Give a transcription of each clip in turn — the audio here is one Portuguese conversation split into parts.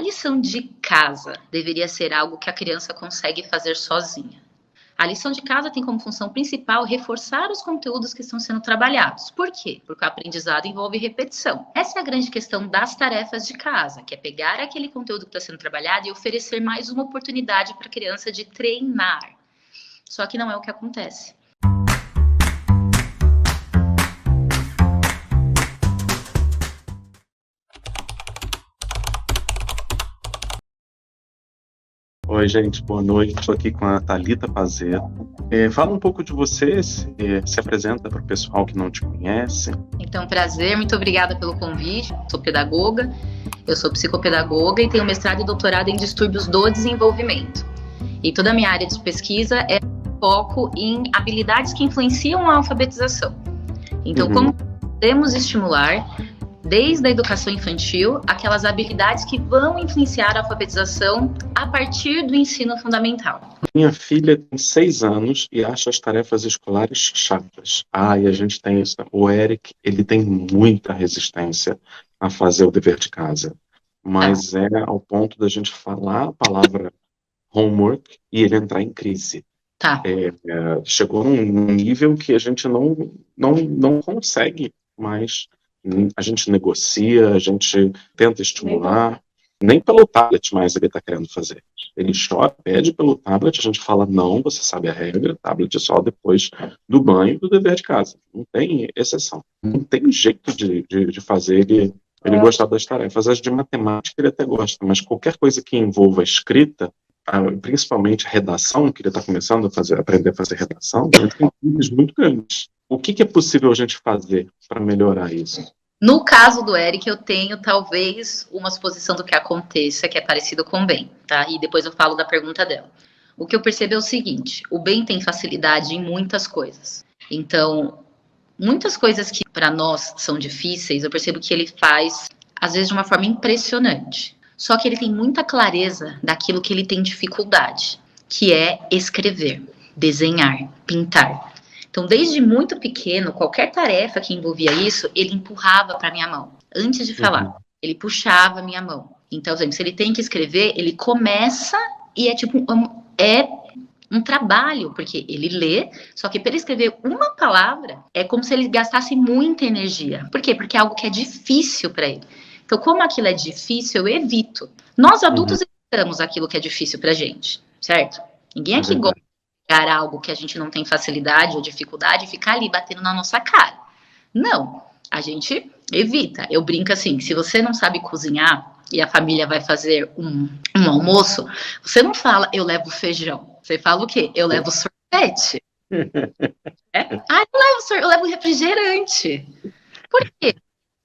A lição de casa deveria ser algo que a criança consegue fazer sozinha. A lição de casa tem como função principal reforçar os conteúdos que estão sendo trabalhados. Por quê? Porque o aprendizado envolve repetição. Essa é a grande questão das tarefas de casa, que é pegar aquele conteúdo que está sendo trabalhado e oferecer mais uma oportunidade para a criança de treinar. Só que não é o que acontece. Oi, gente, boa noite. Estou aqui com a Thalita Pazeto. Fala um pouco de você, se apresenta para o pessoal que não te conhece. Então, prazer, muito obrigada pelo convite. Sou pedagoga, eu sou psicopedagoga e tenho mestrado e doutorado em distúrbios do desenvolvimento. E toda a minha área de pesquisa é foco em habilidades que influenciam a alfabetização. Então, como podemos estimular, desde a educação infantil, aquelas habilidades que vão influenciar a alfabetização a partir do ensino fundamental. Minha filha tem 6 anos e acha as tarefas escolares chatas. E a gente tem isso. O Eric, ele tem muita resistência a fazer o dever de casa. Mas é ao ponto da gente falar a palavra homework e ele entrar em crise. Chegou num nível que a gente não consegue mais. A gente negocia, a gente tenta estimular. Nem pelo tablet mais ele está querendo fazer. Ele chora, pede pelo tablet, a gente fala, não, você sabe a regra, tablet é só depois do banho e do dever de casa. Não tem exceção. Não tem jeito de fazer ele gostar das tarefas. As de matemática ele até gosta, mas qualquer coisa que envolva escrita, principalmente redação, que ele está começando a aprender a fazer redação, ele tem níveis muito grandes. O que é possível a gente fazer para melhorar isso? No caso do Eric, eu tenho talvez uma suposição do que aconteça, que é parecido com o Ben, tá? E depois eu falo da pergunta dela. O que eu percebo é o seguinte, o Ben tem facilidade em muitas coisas. Então, muitas coisas que para nós são difíceis, eu percebo que ele faz, às vezes, de uma forma impressionante. Só que ele tem muita clareza daquilo que ele tem dificuldade, que é escrever, desenhar, pintar. Então, desde muito pequeno, qualquer tarefa que envolvia isso, ele empurrava para minha mão. Antes de falar, ele puxava a minha mão. Então, por exemplo, se ele tem que escrever, ele começa e é tipo um trabalho, porque ele lê, só que para ele escrever uma palavra, é como se ele gastasse muita energia. Por quê? Porque é algo que é difícil para ele. Então, como aquilo é difícil, eu evito. Nós adultos evitamos aquilo que é difícil pra gente, certo? Ninguém aqui gosta de algo que a gente não tem facilidade ou dificuldade e ficar ali batendo na nossa cara. Não, a gente evita. Eu brinco assim, se você não sabe cozinhar e a família vai fazer um almoço, você não fala, eu levo feijão. Você fala o quê? Eu levo sorvete. Eu levo refrigerante. Por quê?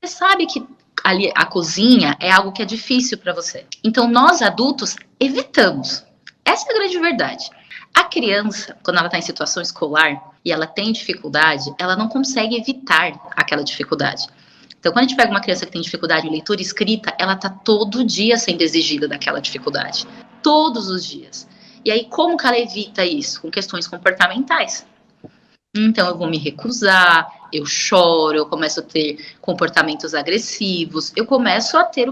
Você sabe que ali a cozinha é algo que é difícil para você. Então, nós adultos evitamos. Essa é a grande verdade. A criança, quando ela está em situação escolar e ela tem dificuldade, ela não consegue evitar aquela dificuldade. Então, quando a gente pega uma criança que tem dificuldade em leitura e escrita, ela está todo dia sendo exigida daquela dificuldade. Todos os dias. E aí, como que ela evita isso? Com questões comportamentais. Então, eu vou me recusar, eu choro, eu começo a ter comportamentos agressivos, eu começo a ter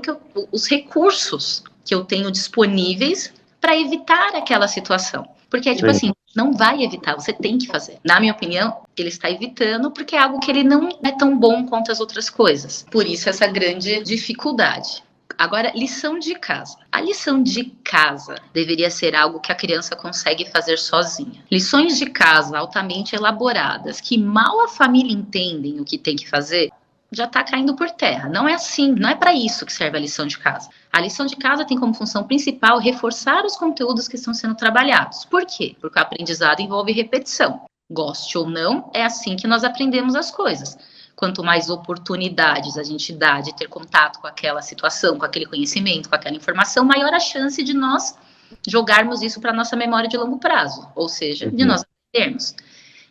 os recursos que eu tenho disponíveis para evitar aquela situação. Porque é tipo assim, não vai evitar, você tem que fazer. Na minha opinião, ele está evitando porque é algo que ele não é tão bom quanto as outras coisas. Por isso, essa grande dificuldade. Agora, lição de casa. A lição de casa deveria ser algo que a criança consegue fazer sozinha. Lições de casa altamente elaboradas, que mal a família entendem o que tem que fazer, já está caindo por terra. Não é assim, não é para isso que serve a lição de casa. A lição de casa tem como função principal reforçar os conteúdos que estão sendo trabalhados. Por quê? Porque o aprendizado envolve repetição. Goste ou não, é assim que nós aprendemos as coisas. Quanto mais oportunidades a gente dá de ter contato com aquela situação, com aquele conhecimento, com aquela informação, maior a chance de nós jogarmos isso para a nossa memória de longo prazo, ou seja, de nós aprendermos.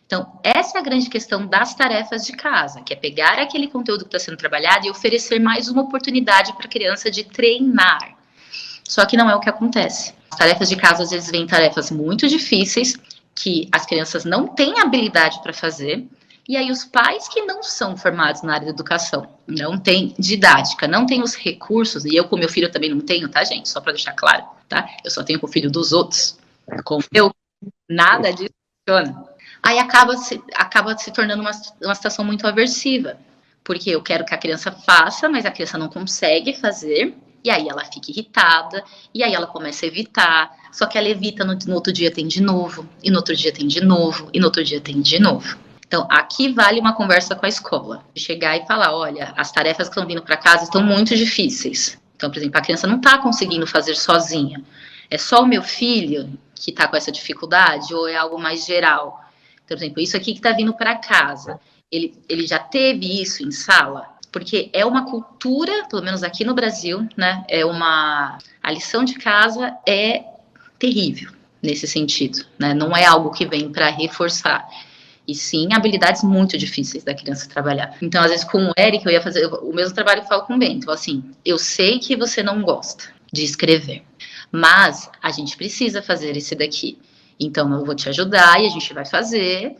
Então, essa é a grande questão das tarefas de casa, que é pegar aquele conteúdo que está sendo trabalhado e oferecer mais uma oportunidade para a criança de treinar. Só que não é o que acontece. As tarefas de casa, às vezes, vêm tarefas muito difíceis, que as crianças não têm habilidade para fazer, E aí os pais que não são formados na área da educação, não tem didática, não tem os recursos, e eu com meu filho também não tenho, tá, gente? Só para deixar claro, tá? Eu só tenho com o filho dos outros. Com o meu, nada disso funciona. Aí acaba se tornando uma situação muito aversiva, porque eu quero que a criança faça, mas a criança não consegue fazer, e aí ela fica irritada, e aí ela começa a evitar, só que ela evita, no outro dia tem de novo, e no outro dia tem de novo, e no outro dia tem de novo. Então, aqui vale uma conversa com a escola. Chegar e falar, olha, as tarefas que estão vindo para casa estão muito difíceis. Então, por exemplo, a criança não está conseguindo fazer sozinha. É só o meu filho que está com essa dificuldade ou é algo mais geral? Então, por exemplo, isso aqui que está vindo para casa, ele já teve isso em sala? Porque é uma cultura, pelo menos aqui no Brasil, né? A lição de casa é terrível nesse sentido, né? Não é algo que vem para reforçar. E sim, habilidades muito difíceis da criança trabalhar. Então, às vezes, com o Eric, eu ia fazer o mesmo trabalho que eu falo com o Bento. Assim, eu sei que você não gosta de escrever, mas a gente precisa fazer esse daqui. Então, eu vou te ajudar e a gente vai fazer.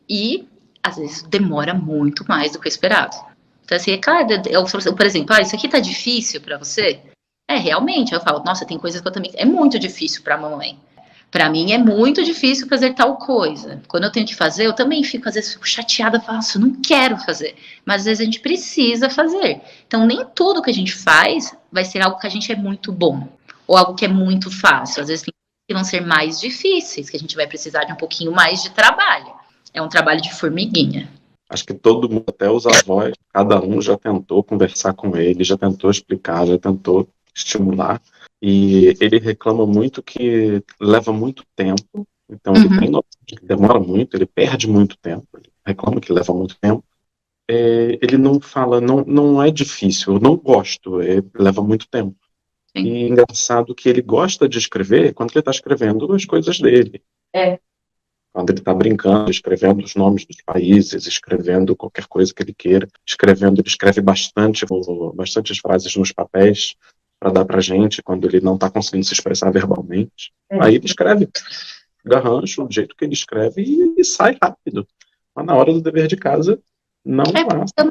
E, às vezes, demora muito mais do que o esperado. Então, assim, é claro, por exemplo, isso aqui tá difícil para você? Realmente. Eu falo, nossa, tem coisas que eu também... É muito difícil para a mamãe. Para mim é muito difícil fazer tal coisa. Quando eu tenho que fazer, eu também fico, às vezes, chateada, falo, eu não quero fazer. Mas às vezes a gente precisa fazer. Então, nem tudo que a gente faz vai ser algo que a gente é muito bom. Ou algo que é muito fácil. Às vezes tem coisas que vão ser mais difíceis, que a gente vai precisar de um pouquinho mais de trabalho. É um trabalho de formiguinha. Acho que todo mundo, até os avós, cada um já tentou conversar com ele, já tentou explicar, já tentou estimular. E ele reclama muito que leva muito tempo, então ele tem noção de que demora muito, ele perde muito tempo, ele reclama que leva muito tempo. Ele não fala, não é difícil, eu não gosto, leva muito tempo. Sim. E engraçado que ele gosta de escrever quando ele está escrevendo as coisas dele. Quando ele está brincando, escrevendo os nomes dos países, escrevendo qualquer coisa que ele queira, ele escreve bastantes frases nos papéis, para dar pra gente quando ele não está conseguindo se expressar verbalmente. Aí ele escreve garrancho, do jeito que ele escreve e sai rápido. Mas na hora do dever de casa, não basta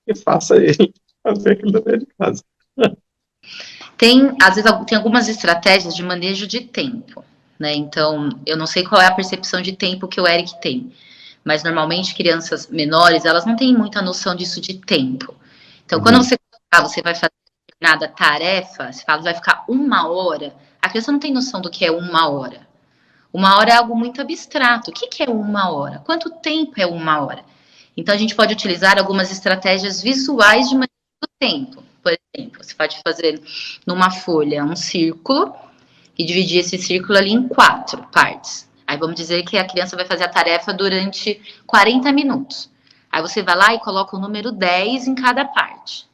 que faça ele fazer aquele dever de casa. Às vezes tem algumas estratégias de manejo de tempo, né? Então, eu não sei qual é a percepção de tempo que o Eric tem, mas normalmente crianças menores, elas não têm muita noção disso de tempo. Então, quando você vai fazer determinada tarefa, você fala, vai ficar 1 hora, a criança não tem noção do que é 1 hora. 1 hora é algo muito abstrato. O que é 1 hora? Quanto tempo é 1 hora? Então, a gente pode utilizar algumas estratégias visuais de manejo do tempo. Por exemplo, você pode fazer numa folha um círculo e dividir esse círculo ali em 4 partes. Aí vamos dizer que a criança vai fazer a tarefa durante 40 minutos. Aí você vai lá e coloca o número 10 em cada parte.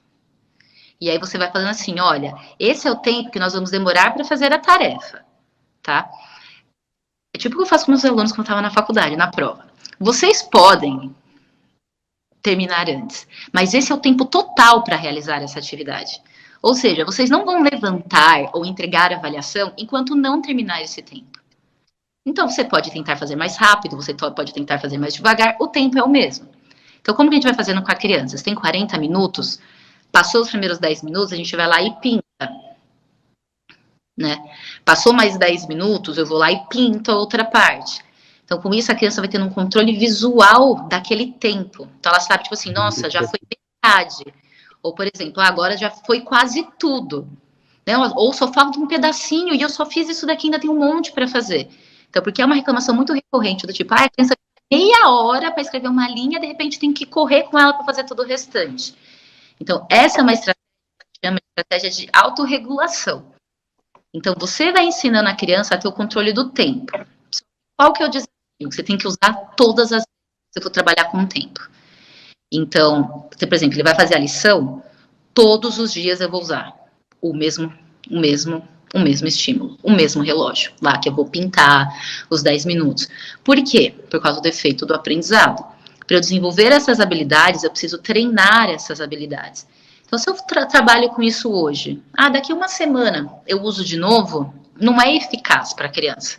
E aí você vai falando assim, olha, esse é o tempo que nós vamos demorar para fazer a tarefa, tá? É tipo o que eu faço com meus alunos quando eu estava na faculdade, na prova. Vocês podem terminar antes, mas esse é o tempo total para realizar essa atividade. Ou seja, vocês não vão levantar ou entregar a avaliação enquanto não terminar esse tempo. Então, você pode tentar fazer mais rápido, você pode tentar fazer mais devagar, o tempo é o mesmo. Então, como que a gente vai fazendo com a criança? Você tem 40 minutos, passou os primeiros 10 minutos, a gente vai lá e pinta. Né? Passou mais 10 minutos, eu vou lá e pinto a outra parte. Então, com isso, a criança vai tendo um controle visual daquele tempo. Então, ela sabe, tipo assim, nossa, já foi metade. Ou, por exemplo, agora já foi quase tudo. Né? Ou só falta um pedacinho e eu só fiz isso daqui, ainda tem um monte para fazer. Então, porque é uma reclamação muito recorrente, do tipo, a criança tem meia hora para escrever uma linha, de repente tem que correr com ela para fazer todo o restante. Então, essa é uma estratégia que chama de estratégia de autorregulação. Então, você vai ensinando a criança a ter o controle do tempo. Qual que é o desafio? Você tem que usar todas as vezes que você for trabalhar com o tempo. Então, por exemplo, ele vai fazer a lição, todos os dias eu vou usar o mesmo estímulo, o mesmo relógio, lá que eu vou pintar os 10 minutos. Por quê? Por causa do efeito do aprendizado. Para eu desenvolver essas habilidades, eu preciso treinar essas habilidades. Então, se eu trabalho com isso hoje, daqui 1 semana eu uso de novo, não é eficaz para a criança.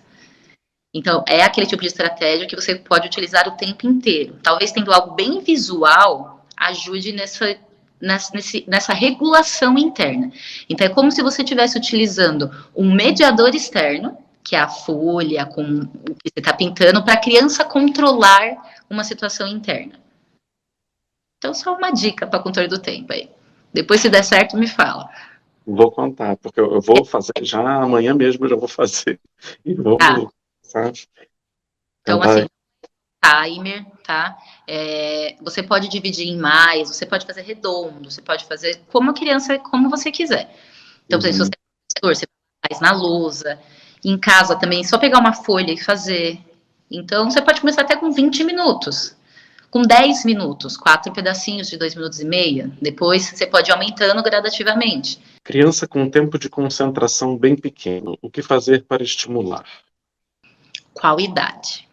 Então, é aquele tipo de estratégia que você pode utilizar o tempo inteiro. Talvez tendo algo bem visual ajude nessa regulação interna. Então, é como se você estivesse utilizando um mediador externo, que é a folha, com o que você está pintando, para a criança controlar uma situação interna. Então, só uma dica para controle do tempo aí. Depois, se der certo, me fala. Vou contar, porque eu vou fazer, já amanhã mesmo eu já vou fazer. E vamos, sabe? Então, assim, timer, tá? Você pode dividir em mais, você pode fazer redondo, você pode fazer como a criança, como você quiser. Então, se você você faz na lousa, em casa também, só pegar uma folha e fazer. Então, você pode começar até com 20 minutos, com 10 minutos, 4 pedacinhos de 2 minutos e meio. Depois, você pode ir aumentando gradativamente. Criança com tempo de concentração bem pequeno, o que fazer para estimular? Qual idade?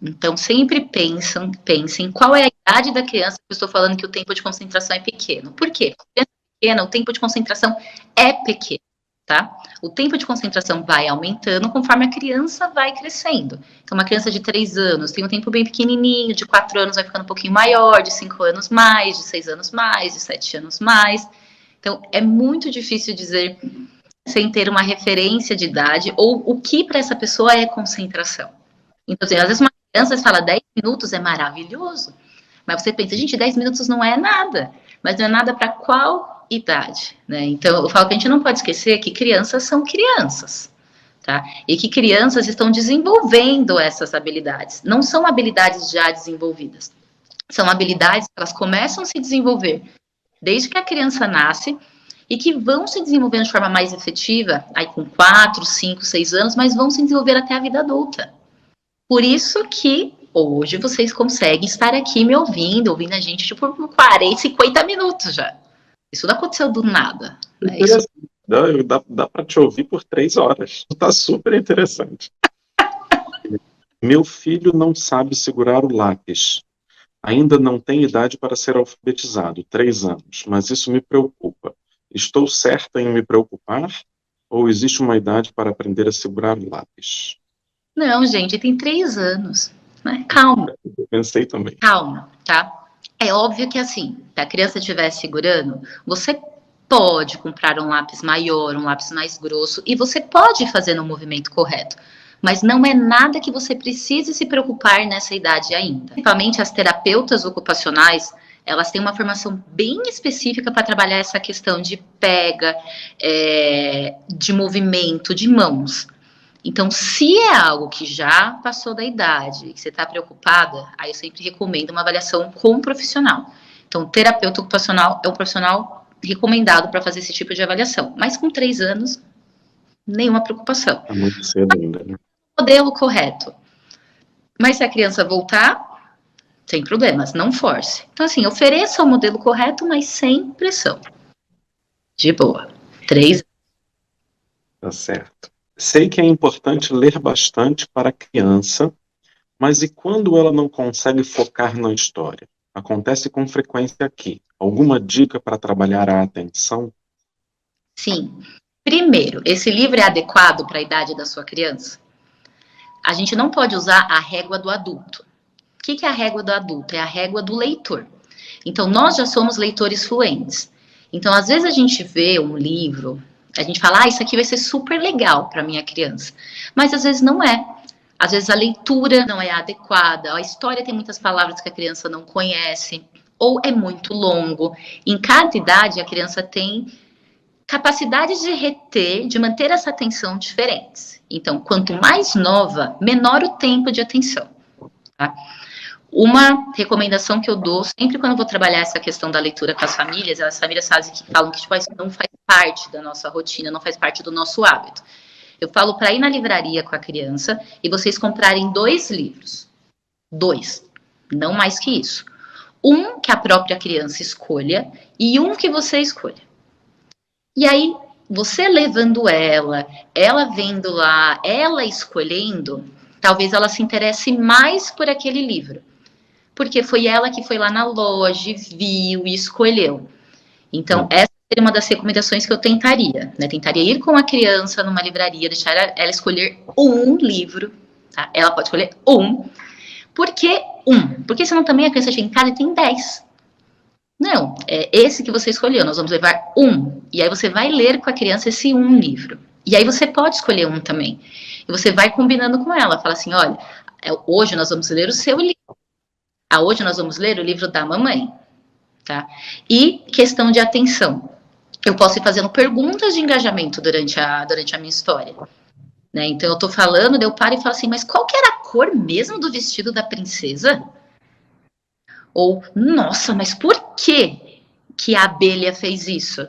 Então, sempre pensem qual é a idade da criança que eu estou falando que o tempo de concentração é pequeno. Por quê? Porque criança pequena, o tempo de concentração é pequeno, tá? O tempo de concentração vai aumentando conforme a criança vai crescendo. Então, uma criança de 3 anos tem um tempo bem pequenininho, de 4 anos vai ficando um pouquinho maior, de 5 anos mais, de 6 anos mais, de 7 anos mais. Então, é muito difícil dizer sem ter uma referência de idade ou o que para essa pessoa é concentração. Então, assim, às vezes uma criança fala 10 minutos é maravilhoso, mas você pensa, gente, 10 minutos não é nada, mas não é nada para qual idade, né? Então, eu falo que a gente não pode esquecer que crianças são crianças, tá? E que crianças estão desenvolvendo essas habilidades, não são habilidades já desenvolvidas, são habilidades que elas começam a se desenvolver desde que a criança nasce e que vão se desenvolvendo de forma mais efetiva, aí com 4, 5, 6 anos, mas vão se desenvolver até a vida adulta. Por isso que hoje vocês conseguem estar aqui me ouvindo a gente tipo, por 40, 50 minutos já. Isso não aconteceu do nada. Né? Isso... Dá para te ouvir por 3 horas. Tá super interessante. Meu filho não sabe segurar o lápis. Ainda não tem idade para ser alfabetizado, 3 anos, mas isso me preocupa. Estou certa em me preocupar? Ou existe uma idade para aprender a segurar o lápis? Não, gente, tem 3 anos. Né? Calma. Eu pensei também. Calma, tá? É óbvio que assim, se a criança estiver segurando, você pode comprar um lápis maior, um lápis mais grosso, e você pode fazer no movimento correto. Mas não é nada que você precise se preocupar nessa idade ainda. Principalmente as terapeutas ocupacionais, elas têm uma formação bem específica para trabalhar essa questão de pega, de movimento, de mãos. Então, se é algo que já passou da idade e que você está preocupada, aí eu sempre recomendo uma avaliação com um profissional. Então, o terapeuta ocupacional é o profissional recomendado para fazer esse tipo de avaliação. Mas com 3 anos, nenhuma preocupação. É muito cedo ainda, né? Modelo correto. Mas se a criança voltar, sem problemas, não force. Então, assim, ofereça o modelo correto, mas sem pressão. De boa. 3 anos. Tá certo. Sei que é importante ler bastante para a criança, mas e quando ela não consegue focar na história? Acontece com frequência aqui. Alguma dica para trabalhar a atenção? Sim. Primeiro, esse livro é adequado para a idade da sua criança? A gente não pode usar a régua do adulto. O que é a régua do adulto? É a régua do leitor. Então, nós já somos leitores fluentes. Então, às vezes a gente vê um livro, a gente fala, isso aqui vai ser super legal para minha criança. Mas às vezes não é. Às vezes a leitura não é adequada, a história tem muitas palavras que a criança não conhece, ou é muito longo. Em cada idade, a criança tem capacidades de reter, de manter essa atenção diferentes. Então, quanto mais nova, menor o tempo de atenção. Tá? Uma recomendação que eu dou, sempre quando eu vou trabalhar essa questão da leitura com as famílias falam que tipo, isso não faz parte da nossa rotina, não faz parte do nosso hábito. Eu falo para ir na livraria com a criança e vocês comprarem 2 livros. 2, não mais que isso. Um que a própria criança escolha e um que você escolha. E aí, você levando ela vendo lá, ela escolhendo, talvez ela se interesse mais por aquele livro. Porque foi ela que foi lá na loja, viu e escolheu. Então, essa seria uma das recomendações que eu tentaria, né? Tentaria ir com a criança numa livraria, deixar ela escolher um livro, tá? Ela pode escolher um. Por que um? Porque senão também a criança chega em casa e tem 10. Não, é esse que você escolheu, nós vamos levar um. E aí você vai ler com a criança esse um livro. E aí você pode escolher um também. E você vai combinando com ela, fala assim, olha, hoje nós vamos ler o seu livro. Hoje nós vamos ler o livro da mamãe. Tá? E questão de atenção. Eu posso ir fazendo perguntas de engajamento durante a minha história. Né? Então eu tô falando, eu paro e falo assim, mas qual que era a cor mesmo do vestido da princesa? Ou, nossa, mas por que a abelha fez isso?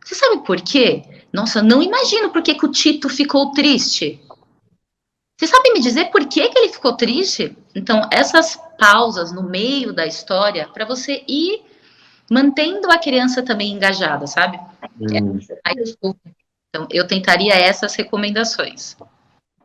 Você sabe por quê? Nossa, não imagino por que o Tito ficou triste. Você sabe me dizer por que ele ficou triste? Então, essas pausas no meio da história, para você ir mantendo a criança também engajada, sabe? Então, eu tentaria essas recomendações.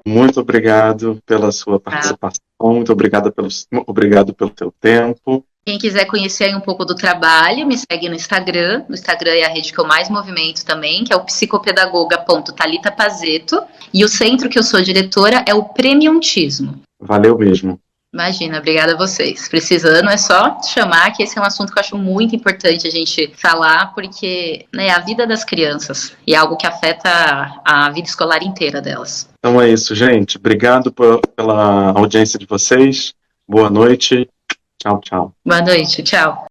Muito obrigado pela sua participação, muito obrigado pelo seu tempo. Quem quiser conhecer aí um pouco do trabalho, me segue no Instagram. No Instagram é a rede que eu mais movimento também, que é o psicopedagoga.thalita.pazeto. E o centro que eu sou diretora é o Premiuntismo. Valeu mesmo. Imagina, obrigada a vocês. Precisando, é só chamar, que esse é um assunto que eu acho muito importante a gente falar, porque né, é a vida das crianças e é algo que afeta a vida escolar inteira delas. Então é isso, gente. Obrigado pela audiência de vocês. Boa noite. Tchau, tchau. Boa noite, tchau.